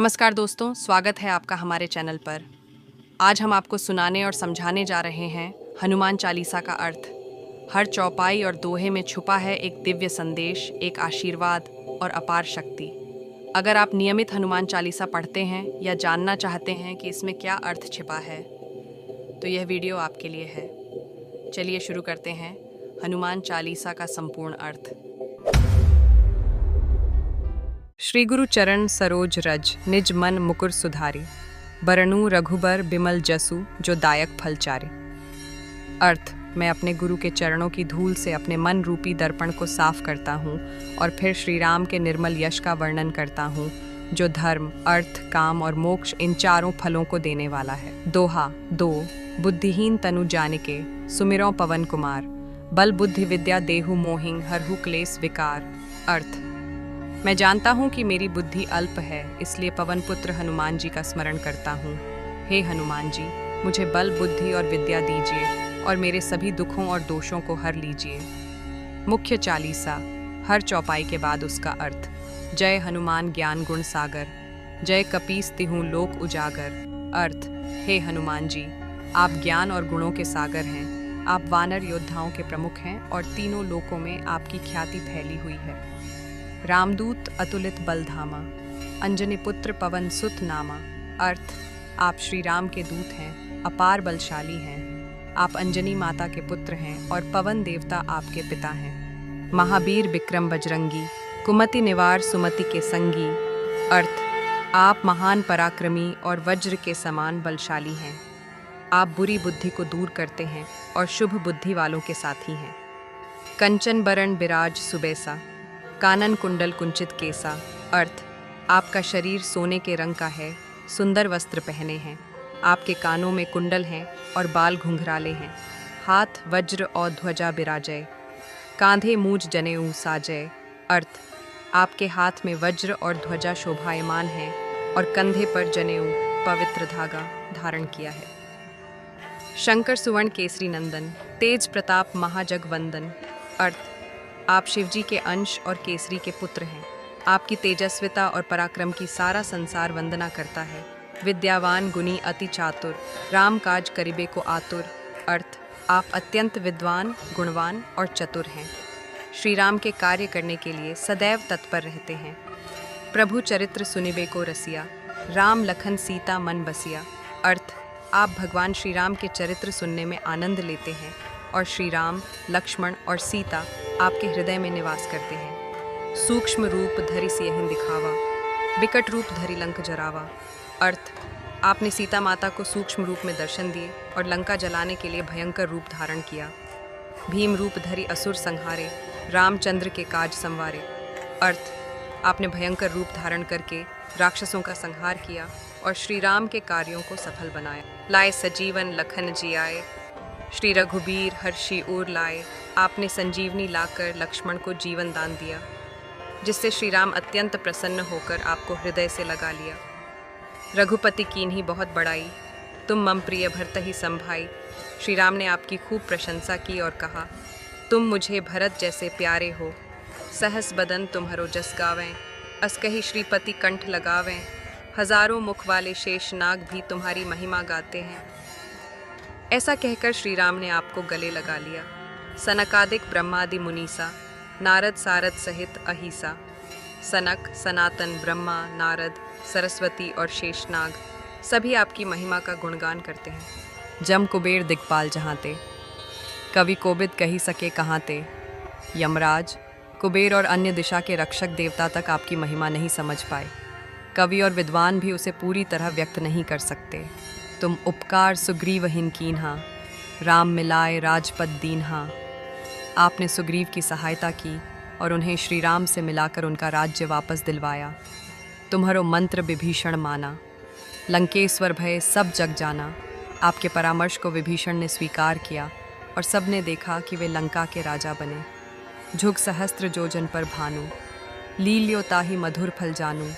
नमस्कार दोस्तों, स्वागत है आपका हमारे चैनल पर। आज हम आपको सुनाने और समझाने जा रहे हैं हनुमान चालीसा का अर्थ। हर चौपाई और दोहे में छुपा है एक दिव्य संदेश, एक आशीर्वाद और अपार शक्ति। अगर आप नियमित हनुमान चालीसा पढ़ते हैं या जानना चाहते हैं कि इसमें क्या अर्थ छिपा है, तो यह वीडियो आपके लिए है। चलिए शुरू करते हैं हनुमान चालीसा का संपूर्ण अर्थ। श्री गुरु चरण सरोज रज, निज मन मुकुर सुधारी, बरनु रघुबर बिमल जसु, जो दायक फल चारे। अर्थ: मैं अपने गुरु के चरणों की धूल से अपने मन रूपी दर्पण को साफ करता हूँ और फिर श्री राम के निर्मल यश का वर्णन करता हूँ, जो धर्म, अर्थ, काम और मोक्ष इन चारों फलों को देने वाला है। दोहा: दो बुद्धिहीन तनु जानिके, सुमिरौ पवन कुमार, बल बुद्धि विद्या देहु मोहिं, हरहु क्लेश विकार। अर्थ: मैं जानता हूँ कि मेरी बुद्धि अल्प है, इसलिए पवन पुत्र हनुमान जी का स्मरण करता हूँ। हे हनुमान जी, मुझे बल, बुद्धि और विद्या दीजिए और मेरे सभी दुखों और दोषों को हर लीजिए। मुख्य चालीसा, हर चौपाई के बाद उसका अर्थ। जय हनुमान ज्ञान गुण सागर, जय कपीस तिहु लोक उजागर। अर्थ: हे हनुमान जी, आप ज्ञान और गुणों के सागर हैं। आप वानर योद्धाओं के प्रमुख हैं और तीनों लोकों में आपकी ख्याति फैली हुई है। रामदूत अतुलित बलधामा, अंजनी पुत्र पवन सुत नामा। अर्थ: आप श्री राम के दूत हैं, अपार बलशाली हैं। आप अंजनी माता के पुत्र हैं और पवन देवता आपके पिता हैं। महावीर विक्रम बजरंगी, कुमति निवार सुमति के संगी। अर्थ: आप महान पराक्रमी और वज्र के समान बलशाली हैं। आप बुरी बुद्धि को दूर करते हैं और शुभ बुद्धि वालों के साथी हैं। कंचन बरन बिराज सुबेसा, कानन कुंडल कुंचित केसा। अर्थ: आपका शरीर सोने के रंग का है, सुंदर वस्त्र पहने हैं। आपके कानों में कुंडल हैं और बाल घुंघराले हैं। हाथ वज्र और ध्वजा बिराजय, कांधे मूज जनेऊ साजय। अर्थ: आपके हाथ में वज्र और ध्वजा शोभायमान है और कंधे पर जनेऊ पवित्र धागा धारण किया है। शंकर सुवर्ण केसरी नंदन, तेज प्रताप महाजगवंदन। अर्थ: आप शिवजी के अंश और केसरी के पुत्र हैं। आपकी तेजस्विता और पराक्रम की सारा संसार वंदना करता है। विद्यावान गुणी अति चातुर, राम काज करिबे को आतुर। अर्थ: आप अत्यंत विद्वान, गुणवान और चतुर हैं। श्री राम के कार्य करने के लिए सदैव तत्पर रहते हैं। प्रभु चरित्र सुनिबे को रसिया, राम लखन सीता मन बसिया। अर्थ: आप भगवान श्री राम के चरित्र सुनने में आनंद लेते हैं और श्री राम, लक्ष्मण और सीता आपके हृदय में निवास करते हैं। सूक्ष्म रूप धरि सियहिं दिखावा, विकट रूप धरि लंक जरावा। अर्थ: आपने सीता माता को सूक्ष्म रूप में दर्शन दिए और लंका जलाने के लिए भयंकर रूप धारण किया। भीम रूप धरि असुर संहारे, रामचंद्र के काज संवारे। अर्थ: आपने भयंकर रूप धारण करके राक्षसों का संहार किया और श्री राम के कार्यों को सफल बनाया। लाए सजीवन लखन जियाए, श्री रघुबीर हर्षि उर लाए। आपने संजीवनी लाकर लक्ष्मण को जीवन दान दिया, जिससे श्री राम अत्यंत प्रसन्न होकर आपको हृदय से लगा लिया। रघुपति कीन्ही बहुत बड़ाई, तुम मम प्रिय भरतहि संभाई। श्री राम ने आपकी खूब प्रशंसा की और कहा, तुम मुझे भरत जैसे प्यारे हो। सहस बदन तुम्हारो जस गावें, असकहि श्रीपति कंठ लगावें। हजारों मुख वाले शेषनाग भी तुम्हारी महिमा गाते हैं। ऐसा कहकर श्री राम ने आपको गले लगा लिया। सनकादिक ब्रह्मादि मुनीसा, नारद सारद सहित अहिसा। सनक, सनातन, ब्रह्मा, नारद, सरस्वती और शेषनाग सभी आपकी महिमा का गुणगान करते हैं। जम कुबेर दिक्पाल जहाँ ते, कवि कोबिद कही सके कहाँ ते। यमराज, कुबेर और अन्य दिशा के रक्षक देवता तक आपकी महिमा नहीं समझ पाए। कवि और विद्वान भी उसे पूरी तरह व्यक्त नहीं कर सकते। तुम उपकार सुग्रीवहिन कीन्हा, राम मिलाए राजपद दीन्हा। आपने सुग्रीव की सहायता की और उन्हें श्री राम से मिलाकर उनका राज्य वापस दिलवाया। तुम्हारो मंत्र विभीषण माना, लंकेश्वर भय सब जग जाना। आपके परामर्श को विभीषण ने स्वीकार किया और सबने देखा कि वे लंका के राजा बने। झुग सहस्त्र जोजन पर भानु, लील्यो ताहि मधुर फल जानू।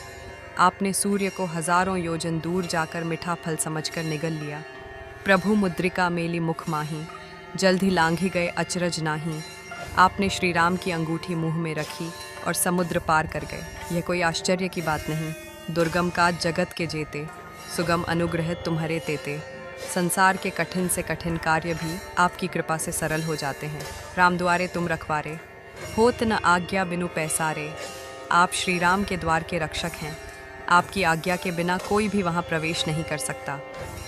आपने सूर्य को हजारों योजन दूर जाकर मीठा फल समझकर निगल लिया। प्रभु मुद्रिका मेली मुख माही, जल्द ही लांघी गए अचरज नाही। आपने श्री राम की अंगूठी मुंह में रखी और समुद्र पार कर गए। यह कोई आश्चर्य की बात नहीं, दुर्गम काज जगत के जेते, सुगम अनुग्रह तुम्हारे तेते। संसार के कठिन से कठिन कार्य भी आपकी कृपा से सरल हो जाते हैं। राम द्वारे तुम रखवारे, होत न आज्ञा बिनु पैसारे। आप श्री राम के द्वार के रक्षक हैं। आपकी आज्ञा के बिना कोई भी वहाँ प्रवेश नहीं कर सकता।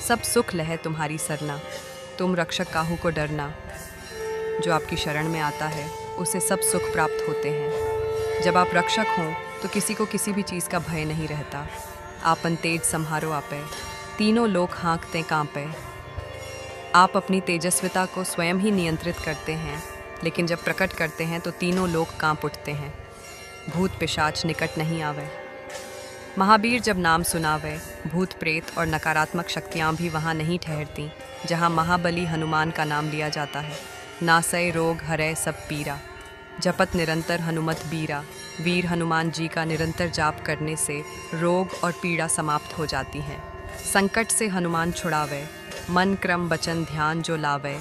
सब सुख लहे तुम्हारी सरना, तुम रक्षक काहू को डरना। जो आपकी शरण में आता है उसे सब सुख प्राप्त होते हैं। जब आप रक्षक हों तो किसी को किसी भी चीज़ का भय नहीं रहता। आपन तेज संहारो आपे, तीनों लोक हाँकते कांपे। आप अपनी तेजस्विता को स्वयं ही नियंत्रित करते हैं, लेकिन जब प्रकट करते हैं तो तीनों लोक कांप उठते हैं। भूत पिशाच निकट नहीं आवे। महावीर जब नाम सुनावे, भूत प्रेत और नकारात्मक शक्तियाँ भी वहाँ नहीं ठहरती। जहाँ महाबली हनुमान का नाम लिया जाता है, नासय रोग हरै सब पीरा, जपत निरंतर हनुमत बीरा। वीर हनुमान जी का निरंतर जाप करने से रोग और पीड़ा समाप्त हो जाती हैं। संकट से हनुमान छुड़ावे, मन क्रम वचन ध्यान जो लावे।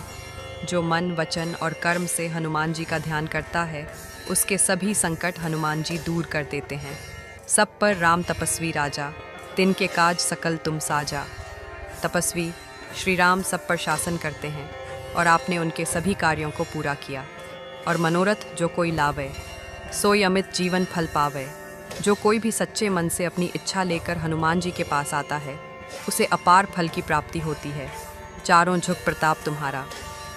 जो मन वचन और कर्म से हनुमान जी का ध्यान करता है, उसके सभी संकट हनुमान जी दूर कर देते हैं। सब पर राम तपस्वी राजा, तिनके काज सकल तुम साजा। तपस्वी श्री राम सब पर शासन करते हैं और आपने उनके सभी कार्यों को पूरा किया। और मनोरथ जो कोई लावे, सोई अमित जीवन फल पावे। जो कोई भी सच्चे मन से अपनी इच्छा लेकर हनुमान जी के पास आता है, उसे अपार फल की प्राप्ति होती है। चारों झुक प्रताप तुम्हारा,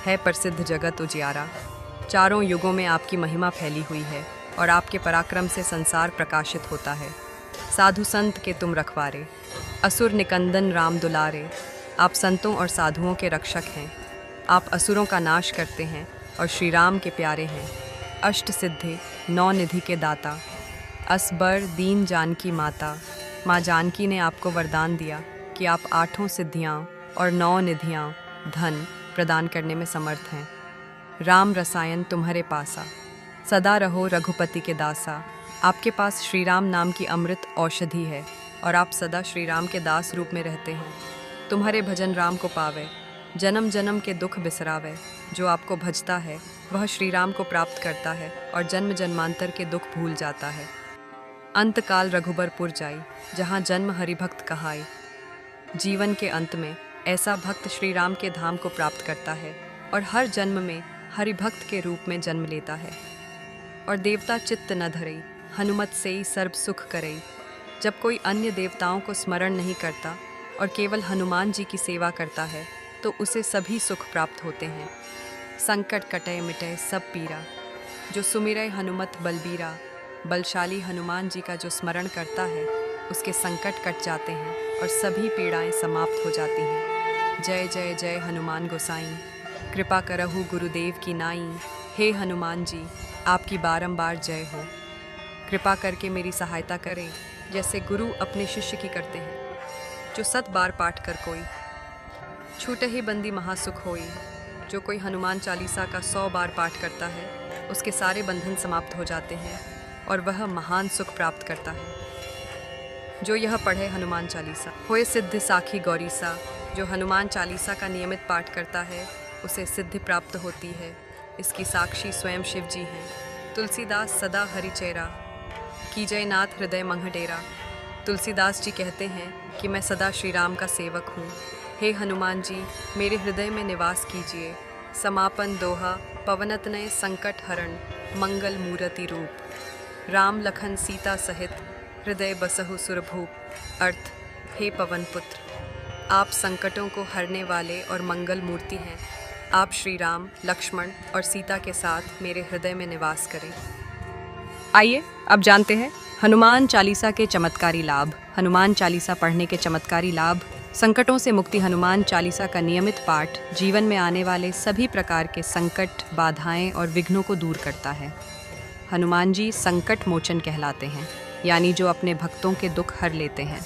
है प्रसिद्ध जगत उजियारा। चारों युगों में आपकी महिमा फैली हुई है और आपके पराक्रम से संसार प्रकाशित होता है। साधु संत के तुम रखवारे, असुर निकंदन राम दुलारे। आप संतों और साधुओं के रक्षक हैं। आप असुरों का नाश करते हैं और श्री राम के प्यारे हैं। अष्ट सिद्धि नौ निधि के दाता, असबर दीन जानकी माता। माँ जानकी ने आपको वरदान दिया कि आप 8 सिद्धियाँ और 9 निधियाँ धन प्रदान करने में समर्थ हैं। राम रसायन तुम्हारे पासा, सदा रहो रघुपति के दासा। आपके पास श्री राम नाम की अमृत औषधि है और आप सदा श्री राम के दास रूप में रहते हैं। तुम्हारे भजन राम को पावे, जन्म जन्म के दुख बिसरावे। जो आपको भजता है वह श्री राम को प्राप्त करता है और जन्म जन्मांतर के दुख भूल जाता है। अंतकाल रघुबरपुर जाई, जहाँ जन्म हरिभक्त कहाई। जीवन के अंत में ऐसा भक्त श्री राम के धाम को प्राप्त करता है और हर जन्म में हरिभक्त के रूप में जन्म लेता है। और देवता चित्त न धरई, हनुमत से ही सर्व सुख करई। जब कोई अन्य देवताओं को स्मरण नहीं करता और केवल हनुमान जी की सेवा करता है तो उसे सभी सुख प्राप्त होते हैं। संकट कटे मिटे सब पीरा, जो सुमिरै हनुमत बलबीरा। बलशाली हनुमान जी का जो स्मरण करता है उसके संकट कट जाते हैं और सभी पीड़ाएं समाप्त हो जाती हैं। जय जय जय हनुमान गोसाई, कृपा करहु गुरुदेव की नाई। हे हनुमान जी, आपकी बारंबार जय हो। कृपा करके मेरी सहायता करें, जैसे गुरु अपने शिष्य की करते हैं। जो 7 बार पाठ कर कोई, छूटे ही बंदी महासुख होई। जो कोई हनुमान चालीसा का 100 बार पाठ करता है, उसके सारे बंधन समाप्त हो जाते हैं और वह महान सुख प्राप्त करता है। जो यह पढ़े हनुमान चालीसा, होए सिद्धि साखी गौरीसा। जो हनुमान चालीसा का नियमित पाठ करता है उसे सिद्धि प्राप्त होती है। इसकी साक्षी स्वयं शिव जी हैं। तुलसीदास सदा हरिचेरा, कीजय नाथ हृदय मंग डेरा। तुलसीदास जी कहते हैं कि मैं सदा श्री राम का सेवक हूँ। हे हनुमान जी, मेरे हृदय में निवास कीजिए। समापन दोहा पवनतनय संकट हरण, मंगल मूर्ति रूप। राम लखन सीता सहित, हृदय बसहु सुरभूप। अर्थ, हे पवन पुत्र, आप संकटों को हरने वाले और मंगल मूर्ति हैं। आप श्री राम, लक्ष्मण और सीता के साथ मेरे हृदय में निवास करें। आइए अब जानते हैं हनुमान चालीसा के चमत्कारी लाभ। हनुमान चालीसा पढ़ने के चमत्कारी लाभ। संकटों से मुक्ति। हनुमान चालीसा का नियमित पाठ जीवन में आने वाले सभी प्रकार के संकट, बाधाएं और विघ्नों को दूर करता है। हनुमान जी संकट मोचन कहलाते हैं, यानी जो अपने भक्तों के दुख हर लेते हैं।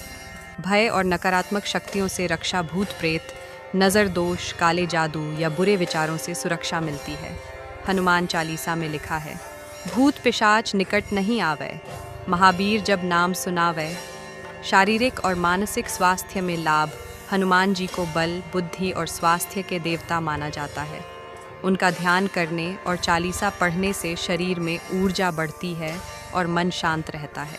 भय और नकारात्मक शक्तियों से रक्षा, भूत प्रेत, नज़र दोष, काले जादू या बुरे विचारों से सुरक्षा मिलती है। हनुमान चालीसा में लिखा है, भूत पिशाच निकट नहीं आवे, महावीर जब नाम सुनावे। शारीरिक और मानसिक स्वास्थ्य में लाभ। हनुमान जी को बल, बुद्धि और स्वास्थ्य के देवता माना जाता है। उनका ध्यान करने और चालीसा पढ़ने से शरीर में ऊर्जा बढ़ती है और मन शांत रहता है।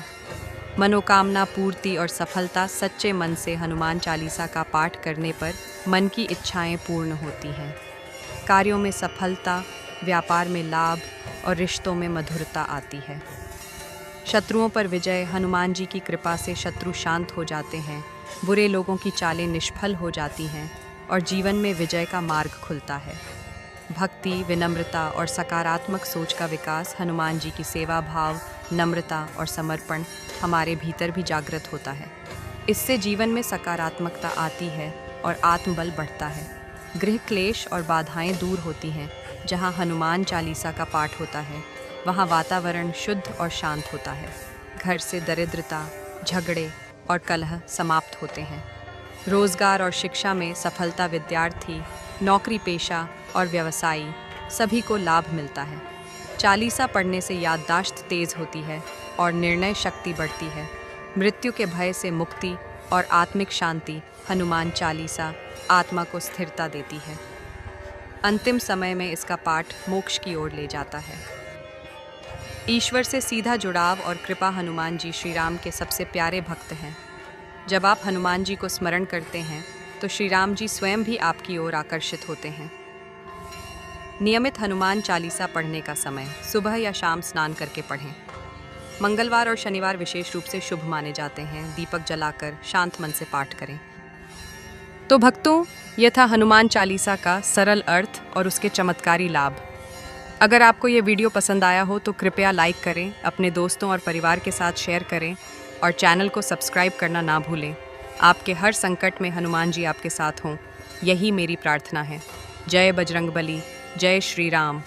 मनोकामना पूर्ति और सफलता सच्चे मन से हनुमान चालीसा का पाठ करने पर मन की इच्छाएं पूर्ण होती हैं। कार्यों में सफलता, व्यापार में लाभ और रिश्तों में मधुरता आती है। शत्रुओं पर विजय। हनुमान जी की कृपा से शत्रु शांत हो जाते हैं, बुरे लोगों की चालें निष्फल हो जाती हैं और जीवन में विजय का मार्ग खुलता है। भक्ति, विनम्रता और सकारात्मक सोच का विकास। हनुमान जी की सेवा भाव, नम्रता और समर्पण हमारे भीतर भी जागृत होता है। इससे जीवन में सकारात्मकता आती है और आत्मबल बढ़ता है। गृह क्लेश और बाधाएं दूर होती हैं। जहां हनुमान चालीसा का पाठ होता है वहां वातावरण शुद्ध और शांत होता है। घर से दरिद्रता, झगड़े और कलह समाप्त होते हैं। रोजगार और शिक्षा में सफलता। विद्यार्थी, नौकरी पेशा और व्यवसायी सभी को लाभ मिलता है। चालीसा पढ़ने से याददाश्त तेज होती है और निर्णय शक्ति बढ़ती है। मृत्यु के भय से मुक्ति और आत्मिक शांति। हनुमान चालीसा आत्मा को स्थिरता देती है। अंतिम समय में इसका पाठ मोक्ष की ओर ले जाता है। ईश्वर से सीधा जुड़ाव और कृपा। हनुमान जी श्री राम के सबसे प्यारे भक्त हैं। जब आप हनुमान जी को स्मरण करते हैं तो श्री राम जी स्वयं भी आपकी ओर आकर्षित होते हैं। नियमित हनुमान चालीसा पढ़ने का समय। सुबह या शाम स्नान करके पढ़ें। मंगलवार और शनिवार विशेष रूप से शुभ माने जाते हैं। दीपक जलाकर शांत मन से पाठ करें। तो भक्तों, यह था हनुमान चालीसा का सरल अर्थ और उसके चमत्कारी लाभ। अगर आपको ये वीडियो पसंद आया हो तो कृपया लाइक करें, अपने दोस्तों और परिवार के साथ शेयर करें और चैनल को सब्सक्राइब करना ना भूलें। आपके हर संकट में हनुमान जी आपके साथ हों, यही मेरी प्रार्थना है। जय बजरंगबली, जय श्री राम।